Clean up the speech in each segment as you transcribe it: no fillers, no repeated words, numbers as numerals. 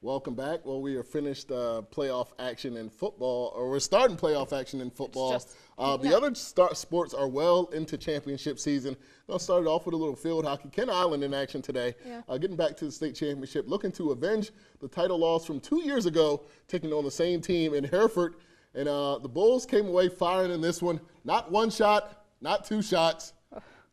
Welcome back. Well, we are finished playoff action in football, or we're starting playoff action in football. The other sports are well into championship season. I'll start it off with a little field hockey. Kent Island in action today, getting back to the state championship, looking to avenge the title loss from 2 years ago, taking on the same team in Hereford. And the Bulls came away firing in this one. Not one shot, not two shots,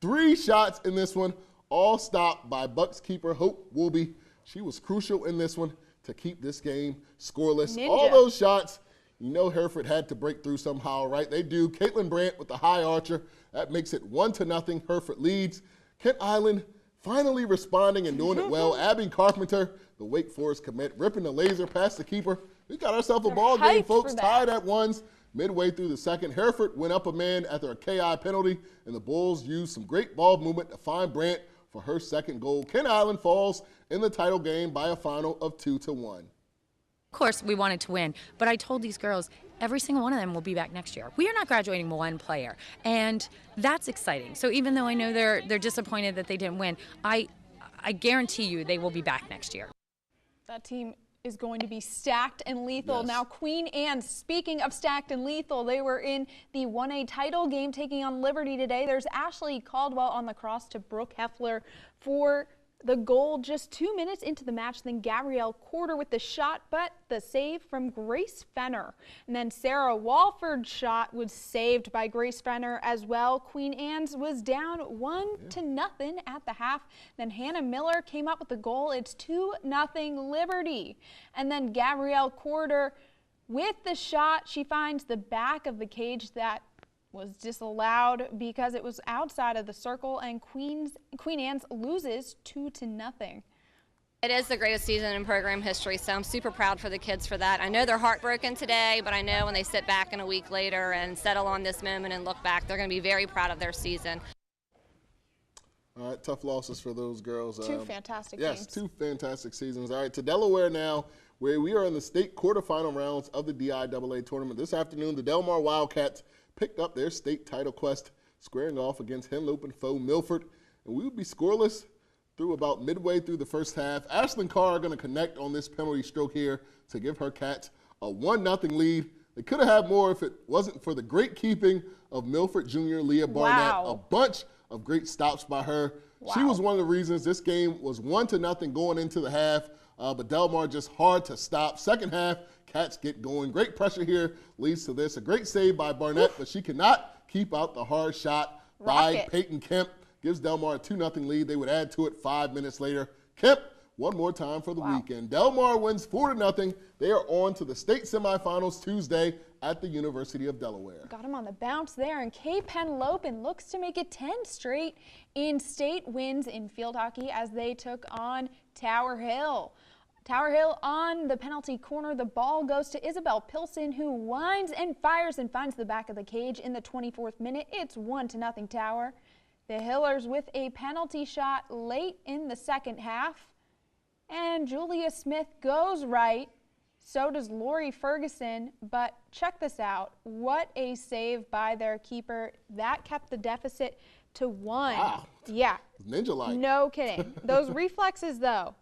3 shots in this one, all stopped by Bucks keeper Hope Woolby. She was crucial in this one to keep this game scoreless. Ninja. All those shots, you know Hereford had to break through somehow, right? They do. Caitlin Brandt with the high archer. That makes it 1-0. Hereford leads. Kent Island finally responding and doing it well. Abby Carpenter, the Wake Forest commit, ripping the laser past the keeper. We got ourselves a ball game, folks. Tied at 1s. Midway through the second, Hereford went up a man after a KI penalty, and the Bulls used some great ball movement to find Brandt for her second goal. Kent Island falls in the title game by a final of 2-1. Of course, we wanted to win, but I told these girls every single one of them will be back next year. We are not graduating one player, and that's exciting. So even though I know they're disappointed that they didn't win, I guarantee you they will be back next year. That team is going to be stacked and lethal. Yes. Now, Queen Anne, speaking of stacked and lethal, they were in the 1A title game taking on Liberty today. There's Ashley Caldwell on the cross to Brooke Heffler for the goal just 2 minutes into the match. Then Gabrielle Corder with the shot, but the save from Grace Fenner. And then Sarah Walford's shot was saved by Grace Fenner as well. Queen Anne's was down 1-0 at the half. Then Hannah Miller came up with the goal. It's 2-0 Liberty. And then Gabrielle Corder with the shot, she finds the back of the cage that was disallowed because it was outside of the circle, and Queen Anne's loses 2-0. It is the greatest season in program history, so I'm super proud for the kids for that. I know they're heartbroken today, but I know when they sit back in a week later and settle on this moment and look back, they're going to be very proud of their season. All right, tough losses for those girls. Two fantastic games. Yes, 2 fantastic seasons. All right, to Delaware now, where we are in the state quarterfinal rounds of the DIAA tournament. This afternoon, the Delmar Wildcats picked up their state title quest, squaring off against Henlopen and foe Milford. And we would be scoreless through about midway through the first half. Ashlyn Carr are going to connect on this penalty stroke here to give her Cats a 1-0 lead. They could have had more if it wasn't for the great keeping of Milford Jr. Leah Barnett. Wow. A bunch of great stops by her. Wow. She was one of the reasons this game was 1-0 going into the half, but Delmar just hard to stop. Second half, Cats get going. Great pressure here leads to this. A great save by Barnett, but she cannot keep out the hard shot by Peyton Kemp. Gives Delmar a 2-0 lead. They would add to it 5 minutes later. Kemp, one more time for the weekend. Delmar wins 4-0. They are on to the state semifinals Tuesday at the University of Delaware. Got him on the bounce there, and Cape Henlopen looks to make it 10 straight in state wins in field hockey as they took on Tower Hill. Tower Hill on the penalty corner. The ball goes to Isabel Pilson, who winds and fires and finds the back of the cage in the 24th minute. It's 1-0 Tower. The Hillers with a penalty shot late in the second half. And Julia Smith goes right. So does Lori Ferguson. But check this out. What a save by their keeper. That kept the deficit to 1. Wow. Yeah. Ninja-like. No kidding. Those reflexes, though.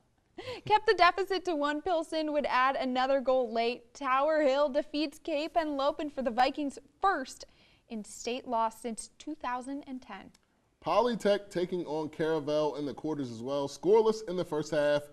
Kept the deficit to 1. Pilsen would add another goal late. Tower Hill defeats Cape Henlopen for the Vikings' first in state loss since 2010. Polytech taking on Caravel in the quarters as well. Scoreless in the first half,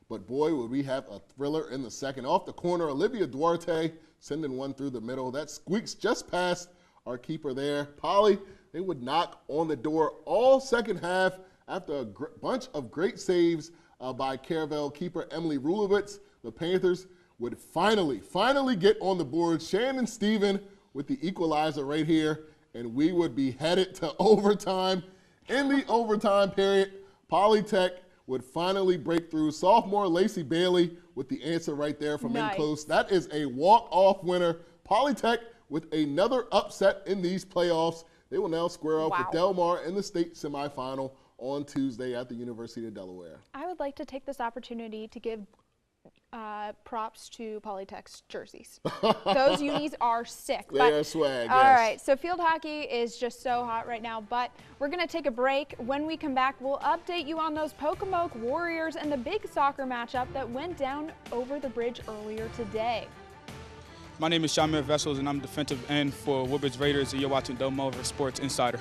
but boy, would we have a thriller in the second. Off the corner, Olivia Duarte sending one through the middle. That squeaks just past our keeper there. Poly, they would knock on the door all second half after a bunch of great saves by Caravel keeper Emily Rulowitz. The Panthers would finally get on the board. Shannon Stephen with the equalizer right here, and we would be headed to overtime. In the overtime period, Polytech would finally break through. Sophomore Lacey Bailey with the answer right there from in close. That is a walk-off winner. Polytech with another upset in these playoffs. They will now square off with Delmar in the state semifinal on Tuesday at the University of Delaware. I would like to take this opportunity to give props to Polytech's jerseys. Those unis are sick. They are swag, All yes. right, so field hockey is just so hot right now, but we're going to take a break. When we come back, we'll update you on those Pocomoke Warriors and the big soccer matchup that went down over the bridge earlier today. My name is Shamir Vessels, and I'm defensive end for Woodbridge Raiders, and you're watching Del Mulver Sports Insider.